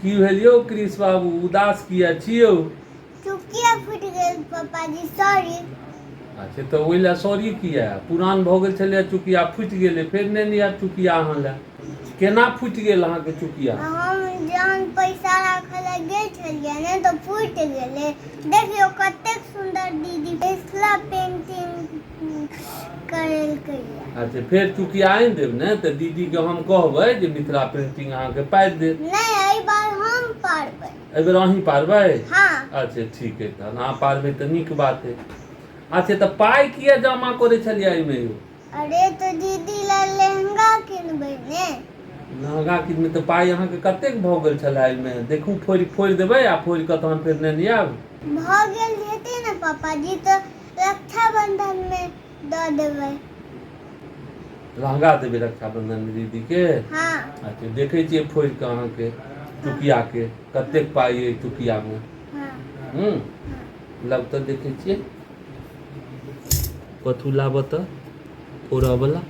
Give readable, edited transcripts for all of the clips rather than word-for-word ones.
की भेलियो कृष बाबू उदास किया छियो? चुकिया फूट गेल पापाजी, सॉरी। अच्छा तो ओहि ला सॉरी किया? पुरान भऽ गेल छलै चुकिया फूटि गेलै, फेर नहि लिया चुकिया अहाँ लए। केना फूटि गेल अहाँके चुकिया? हम जहन पैसा राखऽ लए गेल छलियै ने तऽ फूटि गेलै। देखियौ कतेक सुन्दर दीदी मिथिला पेंटिंग करेलकै। अच्छा फेर चुकिया आनि देब ने तऽ दीदी के हम कहबै जे मिथिला पेंटिंग अहाँके पारि देब। नहीं, एहि बार हम पारबै। एहि बेर अहीं पारबै? हाँ। अच्छा ठीक है, तहन अहाँ पारबै तऽ नीक बात है। अच्छा तऽ पाइ किया जमा करै छलियै एहिमे यौ? अरे तो दीदी ला लहंगा किनबै ने। लहंगा किनबै तऽ पाइ अहाँके कतेक भऽ गेल छलै एहिमे? देखू फोड़ि देबै आ फोड़ि कऽ तहन फेर लेने आयब। भऽ गेल हेतै ने पापाजी, तऽ रक्षाबंधन में दऽ देबै। लहंगा देबै रक्षाबंधन में दीदी के? हाँ। अच्छा देखै छियै फोड़ि कऽ अहाँके चुकिया के कतेक पाइ अइ चुकिया में। हाँ। लब तऽ देखै छियै कथू लाबऽ तऽ फोड़ऽ बला।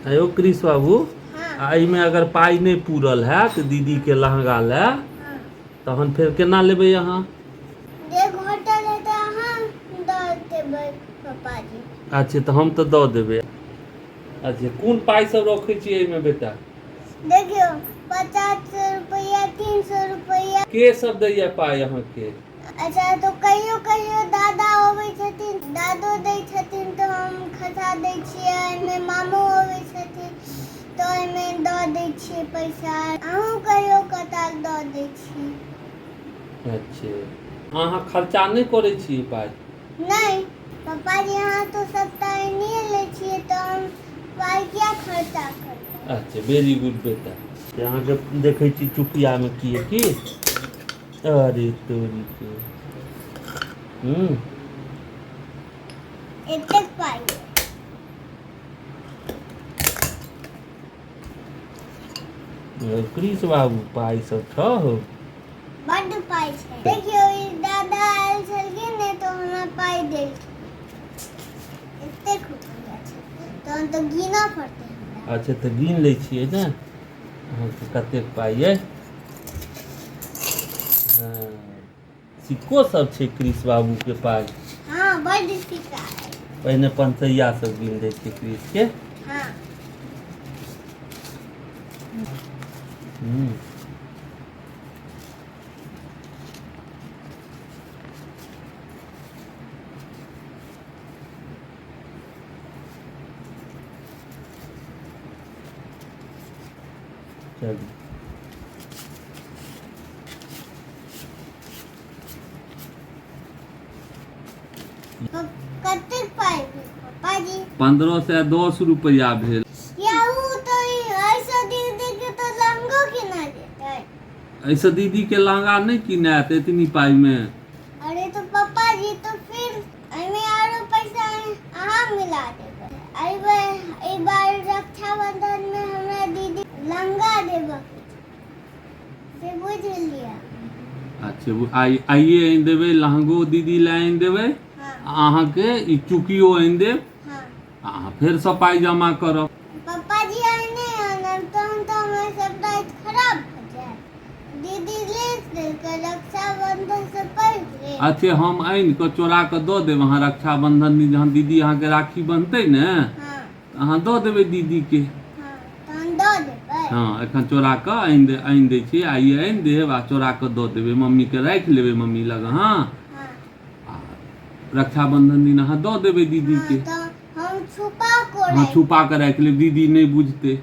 आयो कृष बाबू, हाँ। एहिमे अगर पाइ नहि पूरल हैत दीदी के लहंगा लए हाँ। तहन फेर केना लेबै अहाँ? जे घटल है तऽ अहाँ दऽ देबै पापाजी। अच्छा तऽ हम तऽ दऽ देबै। अच्छा कोन पाइ सब रखै छियै एहिमे बेटा? देखियौ 50 रुपया, 300 रुपया। के सब दैया पाइ अहाँके? अच्छा तो कहियो कहियो दादा अबै छथिन, दादो दै छथिन तऽ हम खसा दै छियै। एहिमे मामो अबै छथिन तऽ एहिमे दऽ दै छियै पैसा। अहूँ कहियो कताल दऽ दै छी। अच्छा अहाँ खर्चा नहि करै छियै पाइ? नहीं पापाजी, अहाँ तो सबटा एनिए लै छियै तऽ हम पाइ किया खर्चा करबै। अच्छा वेरी गुड बेटा। अहाँके देखै छी चुकिया में की है की? अरे तोरी के एतेक पाइ है। कृष बाबू पाइ सब छौ? बड्ड पाइ छै। देखियौ ई दादा आयल छलखिन ने तो हमरा पाइ देलखिन। एतेक रुपया छै तहन तऽ गिनऽ पड़तै हमरा। अच्छा तऽ गिन लै छियै ने अहाँके कतेक पाइ अइ। हाँ सिक्को सब छै कृष बाबू के पास? हाँ बड्ड सिक्का है। पहिने 500 सब गिन दै छै कृष के। हाँ। चलू कतेक पाइ भेल पापाजी? 1510 रुपया भेल। याहू तो ऐसा दीदी के तो लहंगो किना देतै। ऐसे दीदी के लहंगा नहीं किनात इतनी पाई में। अरे तो पापाजी तो फिर एहिमे आरो पैसा अहाँ मिला देबै। एहि बार रक्षाबंधन में हमरा दीदी लहंगा देबऽ से बुझ लिया। अच्छा आइए आनि देबै लहंगो दीदी ला आनि देबै। हाँ। अहाँके ई चुकियो आनि देब। हाँ। अहाँ फेर सब पाइ जमा करब। पापाजी आइ नहीं आनब तहन तऽ हमर सबटा खराब भऽ जायत। दीदी ले देलकै रक्षाबंधन से पहिले। अच्छा हम आनि कऽ चोरा कऽ दऽ देब। अहाँ रक्षाबंधन दिन जहन दीदी अहाँके राखी बन्हतै ने हाँ। अहाँ दऽ देबै दीदी के। हाँ तहन दऽ देबै। हाँ एखन चोरा कऽ आनि दै छी। आइए आनि देब आ चोरा कऽ दऽ देबै। मम्मीके राखि लेबै मम्मी लग। हाँ रक्षाबंधन दिन अहाँ दऽ देबै दीदी के। हाँ, तो हम छुपा को हाँ छुपा कऽ राखि लेब दीदी नहीं बुझतै।